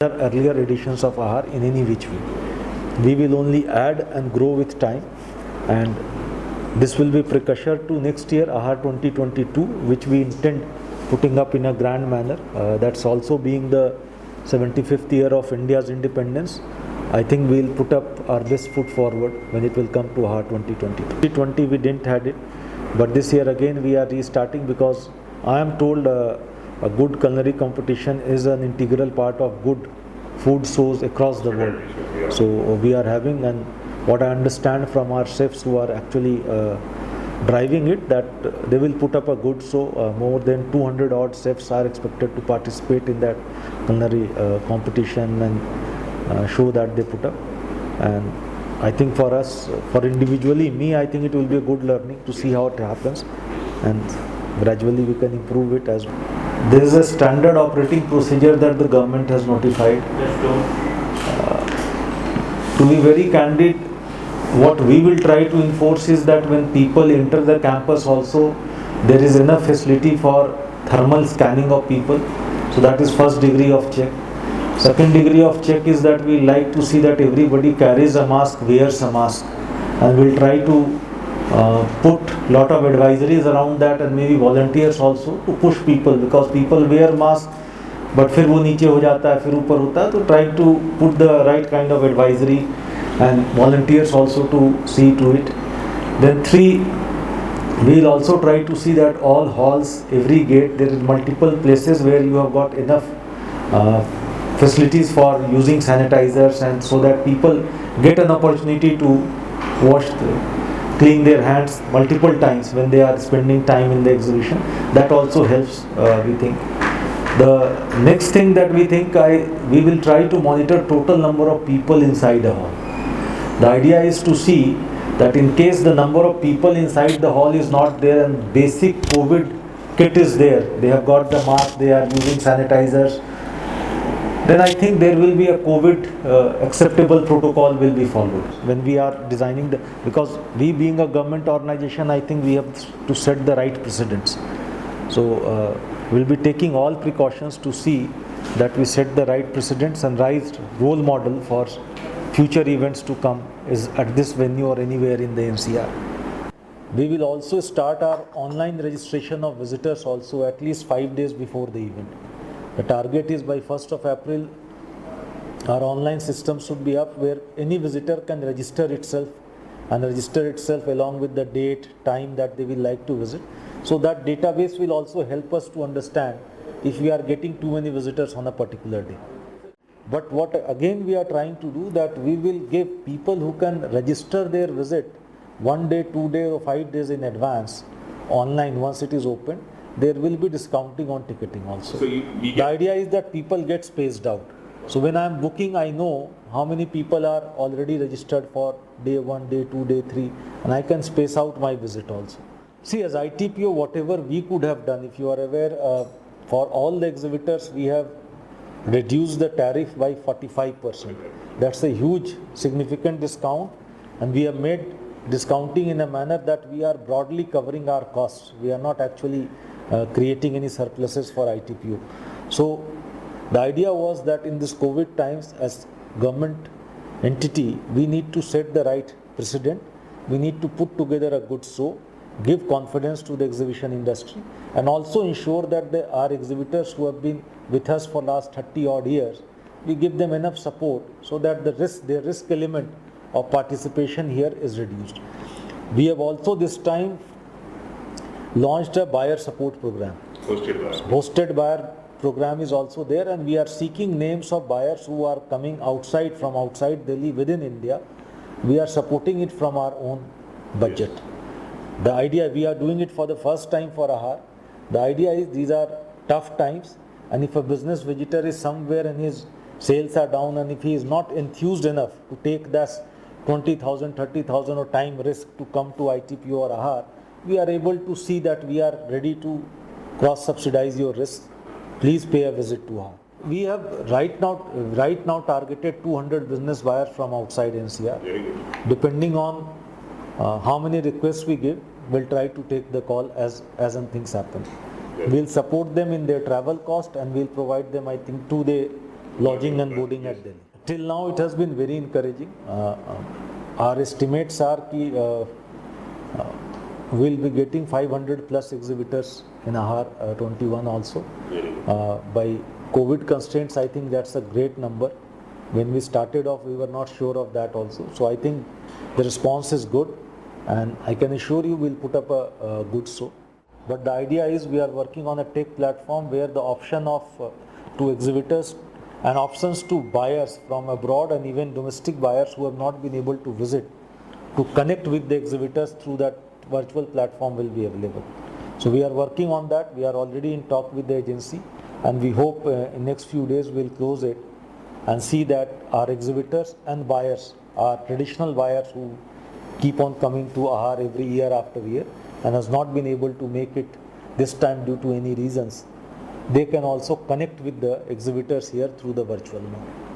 earlier editions of Ahar in any which way. We will only add and grow with time, and this will be precursor to next year Ahar 2022, which we intend putting up in a grand manner. That's also being the 75th year of India's independence. I think we'll put up our best foot forward when it will come to Ahar 2022. 2020 we didn't had it, but this year again we are restarting because I am told a good culinary competition is an integral part of good food shows across the world. So we are having, and what I understand from our chefs who are actually driving it, that they will put up a good show. More than 200 odd chefs are expected to participate in that culinary competition and show that they put up. And I think for us, for individually me, I think it will be a good learning to see how it happens, and gradually we can improve it as well. There is a standard operating procedure that the government has notified. To be very candid, what we will try to enforce is that when people enter the campus also, there is enough facility for thermal scanning of people. So that is first degree of check. Second degree of check is that we like to see that everybody carries a mask, wears a mask, and we'll try to put lot of advisories around that, and maybe volunteers also to push people, because people wear mask but फिर वो नीचे हो जाता है, फिर ऊपर होता है. तो try to put the right kind of advisory and volunteers also to see to it. Then 3, we'll also try to see that all halls, every gate, there is multiple places where you have got enough facilities for using sanitizers, and so that people get an opportunity to clean their hands multiple times when they are spending time in the exhibition. That also helps, we think. The next thing that we think, we will try to monitor total number of people inside a hall. The idea is to see that in case the number of people inside the hall is not there and basic COVID kit is there, they have got the mask, they are using sanitizers, then I think there will be a COVID acceptable protocol will be followed when we are designing because we being a government organization, I think we have to set the right precedents. So we'll be taking all precautions to see that we set the right precedents and raised role model for future events to come is at this venue or anywhere in the NCR. We will also start our online registration of visitors also at least 5 days before the event. The target is by 1st of April, our online system should be up where any visitor can register itself along with the date, time that they will like to visit. So that database will also help us to understand if we are getting too many visitors on a particular day. But what again we are trying to do, that we will give people who can register their visit 1 day, 2 days or 5 days in advance online once it is open. There will be discounting on ticketing also. So the idea is that people get spaced out. So when I am booking, I know how many people are already registered for day 1, day 2, day 3, and I can space out my visit also. See, as ITPO, whatever we could have done, if you are aware, for all the exhibitors, we have reduced the tariff by 45%. That's a huge, significant discount, and we have made discounting in a manner that we are broadly covering our costs. We are not actually creating any surpluses for ITPO. So the idea was that in this COVID times, as government entity, we need to set the right precedent. We need to put together a good show, give confidence to the exhibition industry, and also ensure that our exhibitors who have been with us for last 30 odd years, we give them enough support so that their risk element of participation here is reduced. We have also this time launched a buyer support program. Hosted buyer program is also there, and we are seeking names of buyers who are coming from outside Delhi within India. We are supporting it from our own budget. The idea, we are doing it for the first time for Ahar. The idea is these are tough times, and if a business visitor is somewhere and his sales are down, and if he is not enthused enough to take that 20,000, 30,000 or time risk to come to ITPO or Ahar, we are able to see that we are ready to cross-subsidize your risk. Please pay a visit to Ahar. We have right now targeted 200 business buyers from outside NCR. Depending on how many requests we give, we'll try to take the call as and things happen. We'll support them in their travel cost, and we'll provide them, I think, 2-day lodging and boarding at Delhi. Till now it has been very encouraging. Our estimates are ki we'll be getting 500 plus exhibitors in Ahar 21 also. By COVID constraints, I think that's a great number. When we started off, we were not sure of that also. So I think the response is good, and I can assure you we'll put up a good show. But the idea is we are working on a tech platform where the option of to exhibitors and options to buyers from abroad and even domestic buyers who have not been able to visit to connect with the exhibitors through that virtual platform will be available. So we are working on that. We are already in talk with the agency, and we hope in next few days we'll close it and see that our exhibitors and buyers, our traditional buyers who keep on coming to Ahar every year after year and has not been able to make it this time due to any reasons, they can also connect with the exhibitors here through the virtual mode.